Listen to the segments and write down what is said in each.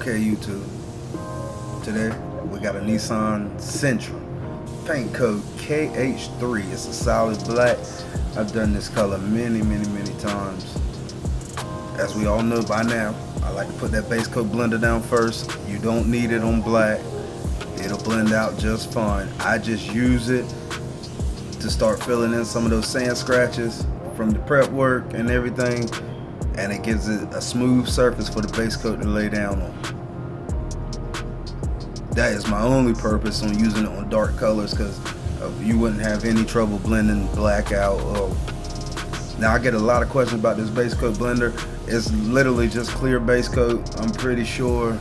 Okay, YouTube. Today we got a Nissan Sentra paint code KH3. It's a solid black. I've done this color many times. As we all know by now, I like to put that base coat blender down first. You don't need it on black. It'll blend out just fine. I just use it to start filling in some of those sand scratches from the prep work and everything, and it gives it a smooth surface for the base coat to lay down on. That is my only purpose on using it on dark colors, because you wouldn't have any trouble blending black out. Now I get a lot of questions about this base coat blender. It's literally just clear base coat. I'm pretty sure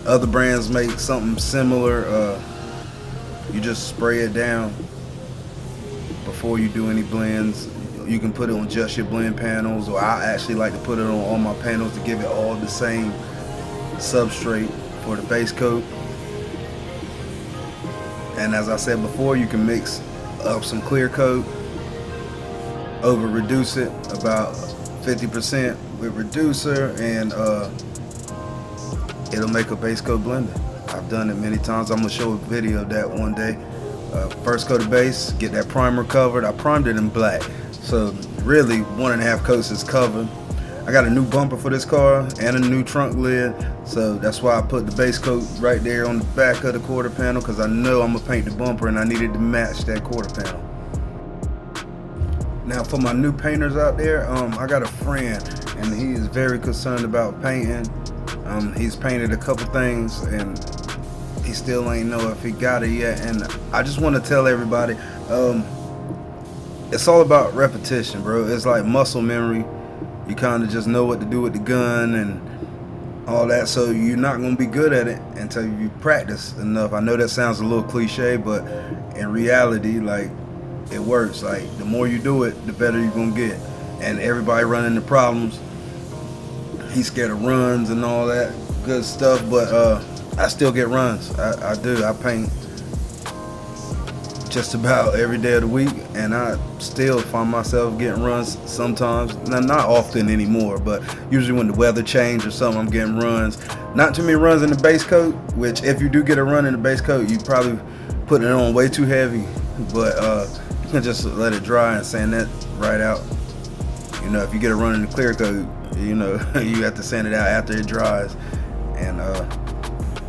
other brands make something similar. You just spray it down before you do any blends. You can put it on just your blend panels, or I actually like to put it on all my panels to give it all the same substrate for the base coat. And as I said before, you can mix up some clear coat, over reduce it about 50% with reducer, and it'll make a base coat blender. I've done it many times. I'm gonna show a video of that one day. First coat of base, get that primer covered. I primed it in black, so really 1.5 coats is covered. I got a new bumper for this car and a new trunk lid, so that's why I put the base coat right there on the back of the quarter panel, because I know I'm gonna paint the bumper and I needed to match that quarter panel. Now for my new painters out there, I got a friend and he is very concerned about painting. He's painted a couple things and he still ain't know if he got it yet, and I just want to tell everybody, it's all about repetition, bro. It's like muscle memory. You kind of just know what to do with the gun and all that, so you're not going to be good at it until you practice enough. I know that sounds a little cliche, but in reality, like, it works. Like, the more you do it, the better you're going to get. And everybody running into problems. He's scared of runs and all that good stuff, but I still get runs. I do. I paint just about every day of the week, and I still find myself getting runs sometimes. Now, not often anymore, but usually when the weather changes or something, I'm getting runs. Not too many runs in the base coat, which if you do get a run in the base coat, you probably putting it on way too heavy, but you can just let it dry and sand that right out. You know, if you get a run in the clear coat, you know, you have to sand it out after it dries. And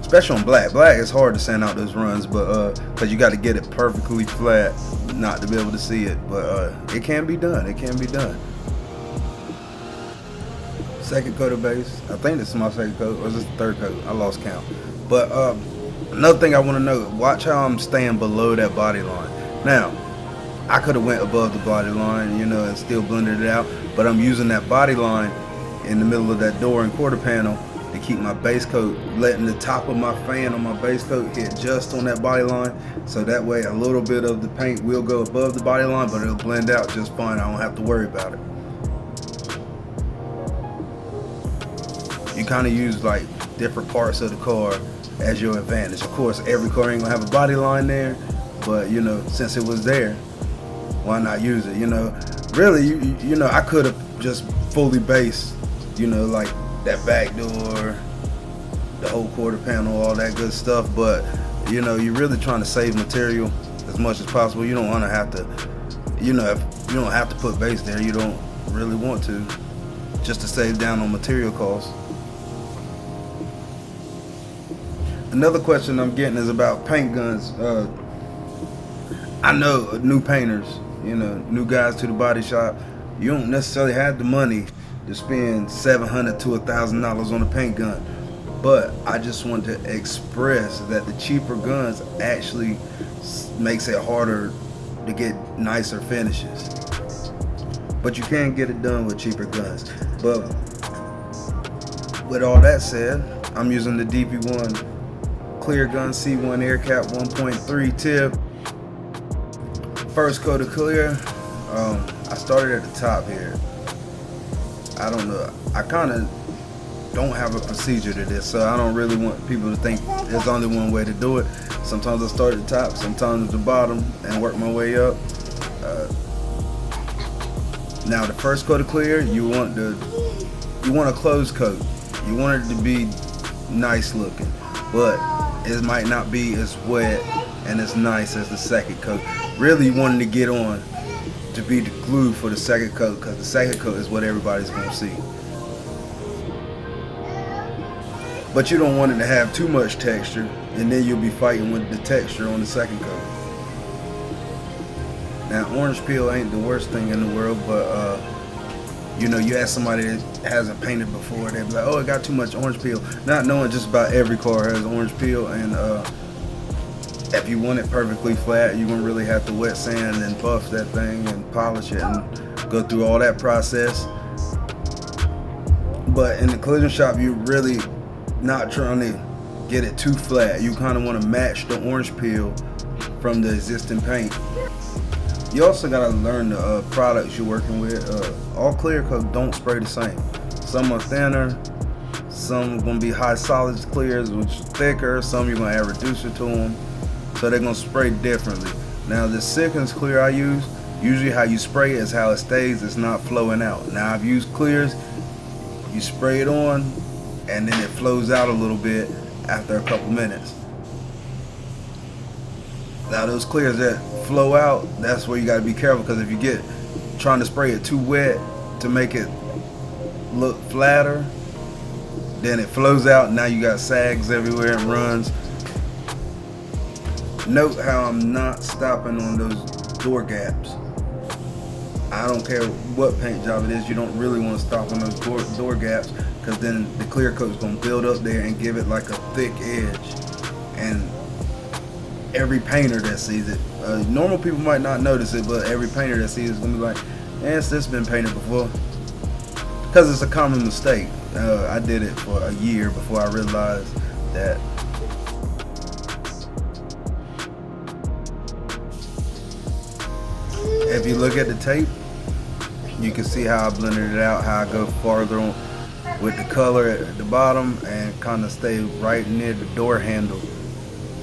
especially on black is hard to sand out those runs, but because you got to get it perfectly flat not to be able to see it, but it can be done. It can be done. Second coat of base. I think this is my second coat, or is this the third coat? I lost count. But another thing I want to know, watch how I'm staying below that body line. Now, I could have went above the body line, you know, and still blended it out, but I'm using that body line in the middle of that door and quarter panel to keep my base coat, letting the top of my fan on my base coat hit just on that body line, so that way a little bit of the paint will go above the body line, but it'll blend out just fine. I don't have to worry about it. You kind of use like different parts of the car as your advantage. Of course, every car ain't gonna have a body line there, but you know, since it was there, why not use it? You know, really, you know, I could have just fully based, you know, like that back door, the whole quarter panel, all that good stuff, but you know, you're really trying to save material as much as possible. You don't want to have to, you know, if you don't have to put base there, you don't really want to, just to save down on material costs. Another question I'm getting is about paint guns. I know new painters, you know, new guys to the body shop, you don't necessarily have the money to spend $700 to $1,000 on a paint gun, but I just want to express that the cheaper guns actually makes it harder to get nicer finishes. But you can get it done with cheaper guns. But with all that said, I'm using the DP1 clear gun C1 air cap 1.3 tip. First coat of clear. I started at the top here. I don't know. I kind of don't have a procedure to this, so I don't really want people to think there's only one way to do it. Sometimes I start at the top, sometimes at the bottom, and work my way up. Now the first coat of clear, you want a closed coat. You want it to be nice looking, but it might not be as wet and as nice as the second coat. Really, you wanted to get on to be the glue for the second coat, because the second coat is what everybody's going to see. But you don't want it to have too much texture, and then you'll be fighting with the texture on the second coat. Now, orange peel ain't the worst thing in the world, but you know, you ask somebody that hasn't painted before, they'll be like, oh, it got too much orange peel. Not knowing just about every car has orange peel, and if you want it perfectly flat, you're going to really have to wet sand and buff that thing and polish it and go through all that process. But in the collision shop, you're really not trying to get it too flat. You kind of want to match the orange peel from the existing paint. You also got to learn the products you're working with. All clear coat don't spray the same. Some are thinner, some are going to be high solids clears, which is thicker. Some you're going to add reducer to them, so they're going to spray differently. Now the Sikkens clear I use, usually how you spray it is how it stays. It's not flowing out. Now I've used clears, you spray it on, and then it flows out a little bit after a couple minutes. Now those clears that flow out, that's where you got to be careful, because if you get trying to spray it too wet to make it look flatter, then it flows out, and now you got sags everywhere and runs. Note how I'm not stopping on those door gaps. I don't care what paint job it is, you don't really want to stop on those door gaps, because then the clear coat is going to build up there and give it like a thick edge. And every painter that sees it, normal people might not notice it, but every painter that sees it is going to be like, it's this been painted before. Because it's a common mistake. I did it for a year before I realized that. If you look at the tape, you can see how I blended it out, how I go farther on with the color at the bottom and kind of stay right near the door handle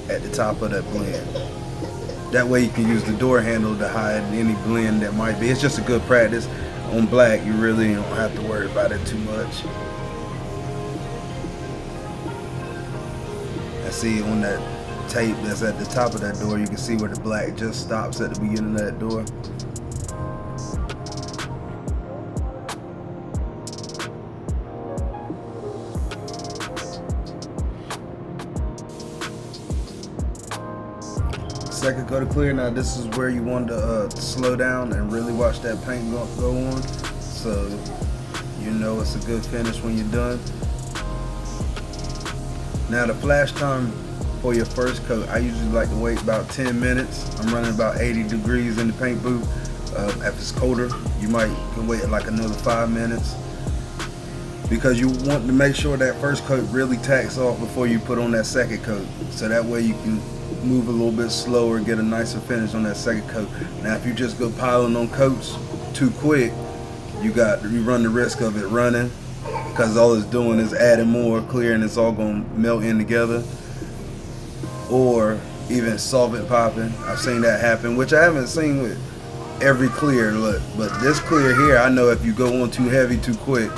at the top of that blend. That way you can use the door handle to hide any blend that might be. It's just a good practice. On black, you really don't have to worry about it too much. I see on that tape that's at the top of that door, you can see where the black just stops at the beginning of that door. Second coat of clear. Now this is where you want to slow down and really watch that paint go on, so you know it's a good finish when you're done. Now the flash time for your first coat, I usually like to wait about 10 minutes. I'm running about 80 degrees in the paint booth. If it's colder, you can wait like another 5 minutes, because you want to make sure that first coat really tacks off before you put on that second coat, so that way you can move a little bit slower and get a nicer finish on that second coat. Now if you just go piling on coats too quick, you run the risk of it running, because all it's doing is adding more clear and it's all going to melt in together. Or even solvent popping. I've seen that happen, which I haven't seen with every clear look, but this clear here, I know if you go on too heavy too quick,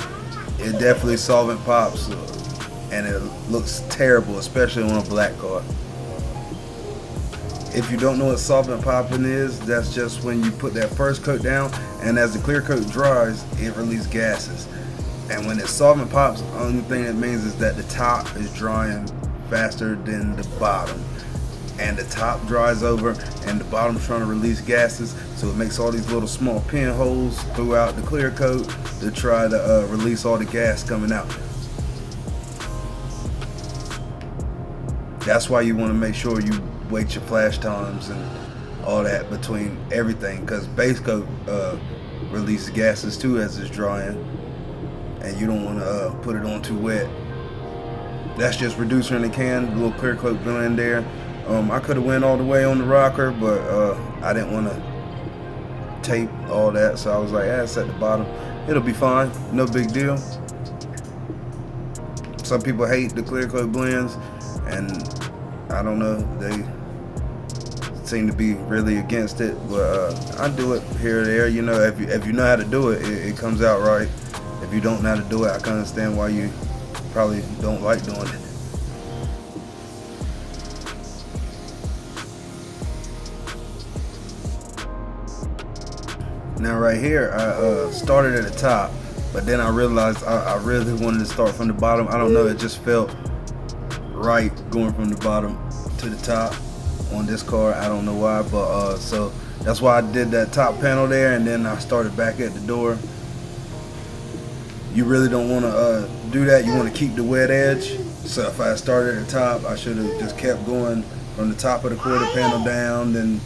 it definitely solvent pops and it looks terrible, especially on a black car. If you don't know what solvent popping is, that's just when you put that first coat down, and as the clear coat dries, it releases gases. And when it solvent pops, the only thing it means is that the top is drying faster than the bottom. And the top dries over and the bottom's trying to release gases, so it makes all these little small pinholes throughout the clear coat to try to release all the gas coming out. That's why you want to make sure you wait your flash times and all that between everything, because base coat releases gases too as it's drying, and you don't want to put it on too wet. That's just reducer in the can, a little clear coat blend there. I could have went all the way on the rocker, but I didn't want to tape all that, so I was like, it's at the bottom, it'll be fine, no big deal. Some people hate the clear coat blends, and I don't know, they seem to be really against it, but I do it here or there. You know, if you know how to do it, it comes out right. If you don't know how to do it, I can understand why you probably don't like doing it. Now right here, I started at the top, but then I realized I really wanted to start from the bottom. I don't know, it just felt right going from the bottom to the top on this car. I don't know why, but so that's why I did that top panel there, and then I started back at the door. You really don't want to do that. You want to keep the wet edge. So if I started at the top, I should have just kept going from the top of the quarter panel down. Then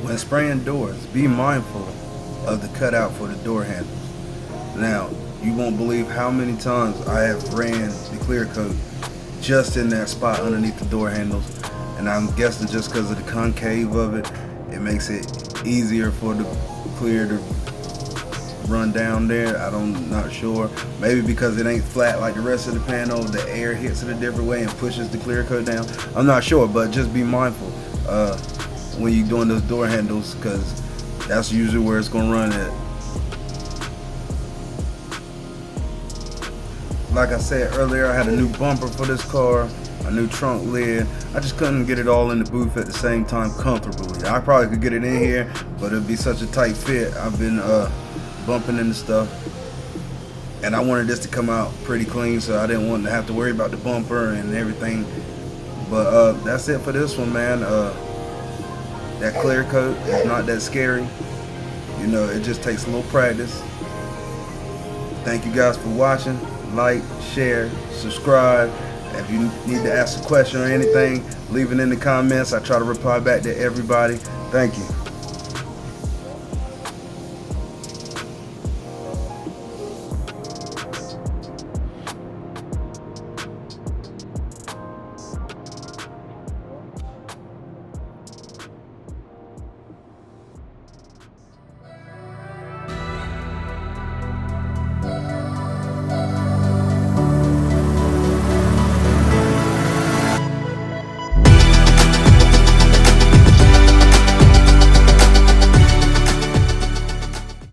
when spraying doors, be mindful of the cutout for the door handles. Now, you won't believe how many times I have ran the clear coat just in that spot underneath the door handles, and I'm guessing just because of the concave of it, it makes it easier for the clear to run down there. I'm not sure. Maybe because it ain't flat like the rest of the panel, the air hits it a different way and pushes the clear coat down. I'm not sure, but just be mindful when you're doing those door handles, because that's usually where it's gonna run at. Like I said earlier, I had a new bumper for this car, a new trunk lid. I just couldn't get it all in the booth at the same time comfortably. I probably could get it in here, but it'd be such a tight fit. I've been bumping into stuff, and I wanted this to come out pretty clean, so I didn't want to have to worry about the bumper and everything. But that's it for this one, man. That clear coat is not that scary. You know, it just takes a little practice. Thank you guys for watching. Like, share, subscribe. If you need to ask a question or anything, leave it in the comments. I try to reply back to everybody. Thank you.